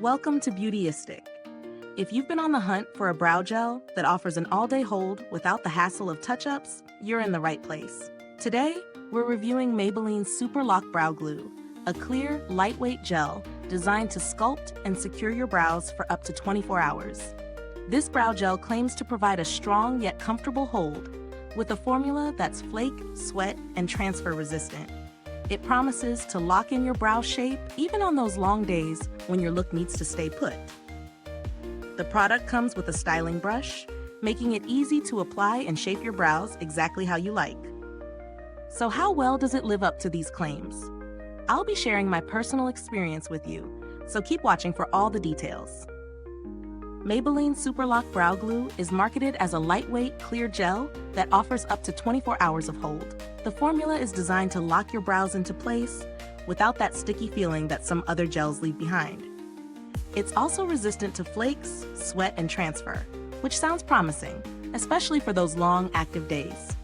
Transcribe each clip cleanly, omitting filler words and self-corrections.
Welcome to Beautyistic. If you've been on the hunt for a brow gel that offers an all-day hold without the hassle of touch-ups, you're in the right place. Today, we're reviewing Maybelline Super Lock Brow Glue, a clear, lightweight gel designed to sculpt and secure your brows for up to 24 hours. This brow gel claims to provide a strong yet comfortable hold with a formula that's flake, sweat, and transfer resistant. It promises to lock in your brow shape even on those long days when your look needs to stay put. The product comes with a styling brush, making it easy to apply and shape your brows exactly how you like. So how well does it live up to these claims? I'll be sharing my personal experience with you, so keep watching for all the details. Maybelline Super Lock Brow Glue is marketed as a lightweight, clear gel that offers up to 24 hours of hold. The formula is designed to lock your brows into place without that sticky feeling that some other gels leave behind. It's also resistant to flakes, sweat, and transfer, which sounds promising, especially for those long, active days.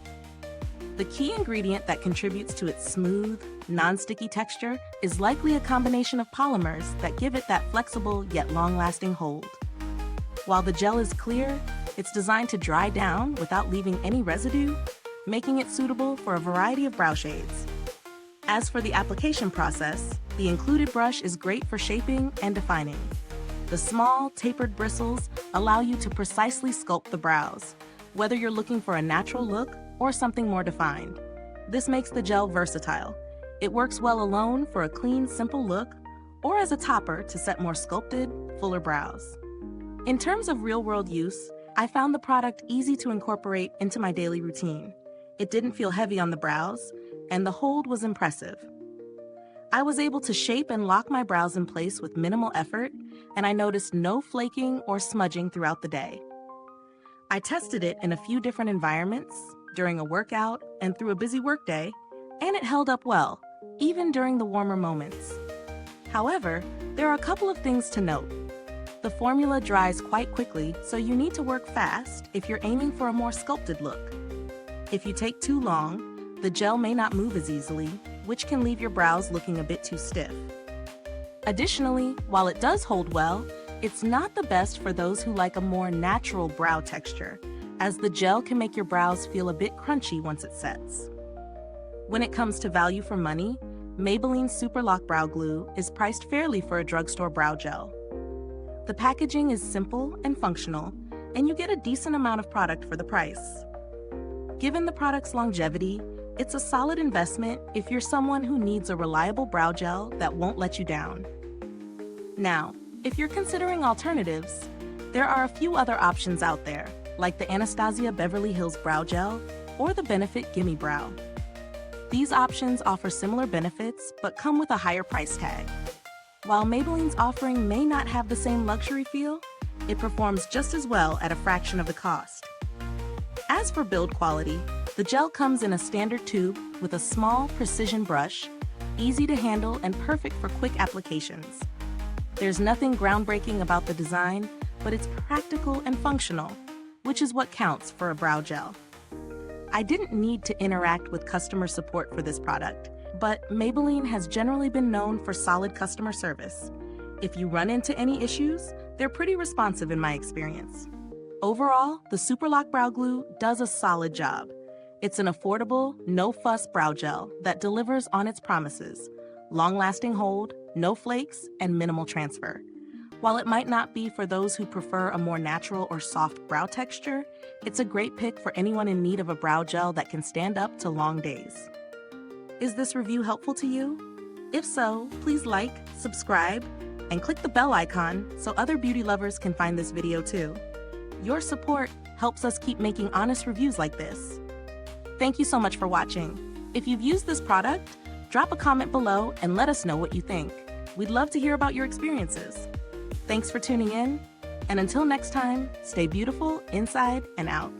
The key ingredient that contributes to its smooth, non-sticky texture is likely a combination of polymers that give it that flexible yet long-lasting hold. While the gel is clear, it's designed to dry down without leaving any residue, making it suitable for a variety of brow shades. As for the application process, the included brush is great for shaping and defining. The small, tapered bristles allow you to precisely sculpt the brows, whether you're looking for a natural look or something more defined. This makes the gel versatile. It works well alone for a clean, simple look, or as a topper to set more sculpted, fuller brows. In terms of real-world use, I found the product easy to incorporate into my daily routine. It didn't feel heavy on the brows, and the hold was impressive. I was able to shape and lock my brows in place with minimal effort, and I noticed no flaking or smudging throughout the day. I tested it in a few different environments, during a workout, and through a busy workday, and it held up well, even during the warmer moments. However, there are a couple of things to note. The formula dries quite quickly, so you need to work fast if you're aiming for a more sculpted look. If you take too long, the gel may not move as easily, which can leave your brows looking a bit too stiff. Additionally, while it does hold well, it's not the best for those who like a more natural brow texture, as the gel can make your brows feel a bit crunchy once it sets. When it comes to value for money, Maybelline Super Lock Brow Glue is priced fairly for a drugstore brow gel. The packaging is simple and functional, and you get a decent amount of product for the price. Given the product's longevity, it's a solid investment if you're someone who needs a reliable brow gel that won't let you down. Now, if you're considering alternatives, there are a few other options out there, like the Anastasia Beverly Hills Brow Gel or the Benefit Gimme Brow. These options offer similar benefits but come with a higher price tag. While Maybelline's offering may not have the same luxury feel, it performs just as well at a fraction of the cost. As for build quality, the gel comes in a standard tube with a small, precision brush, easy to handle and perfect for quick applications. There's nothing groundbreaking about the design, but it's practical and functional, which is what counts for a brow gel. I didn't need to interact with customer support for this product, but Maybelline has generally been known for solid customer service. If you run into any issues, they're pretty responsive in my experience. Overall, the Super Lock Brow Glue does a solid job. It's an affordable, no-fuss brow gel that delivers on its promises: long-lasting hold, no flakes, and minimal transfer. While it might not be for those who prefer a more natural or soft brow texture, it's a great pick for anyone in need of a brow gel that can stand up to long days. Is this review helpful to you? If so, please like, subscribe, and click the bell icon so other beauty lovers can find this video too. Your support helps us keep making honest reviews like this. Thank you so much for watching. If you've used this product, drop a comment below and let us know what you think. We'd love to hear about your experiences. Thanks for tuning in, and until next time, stay beautiful inside and out.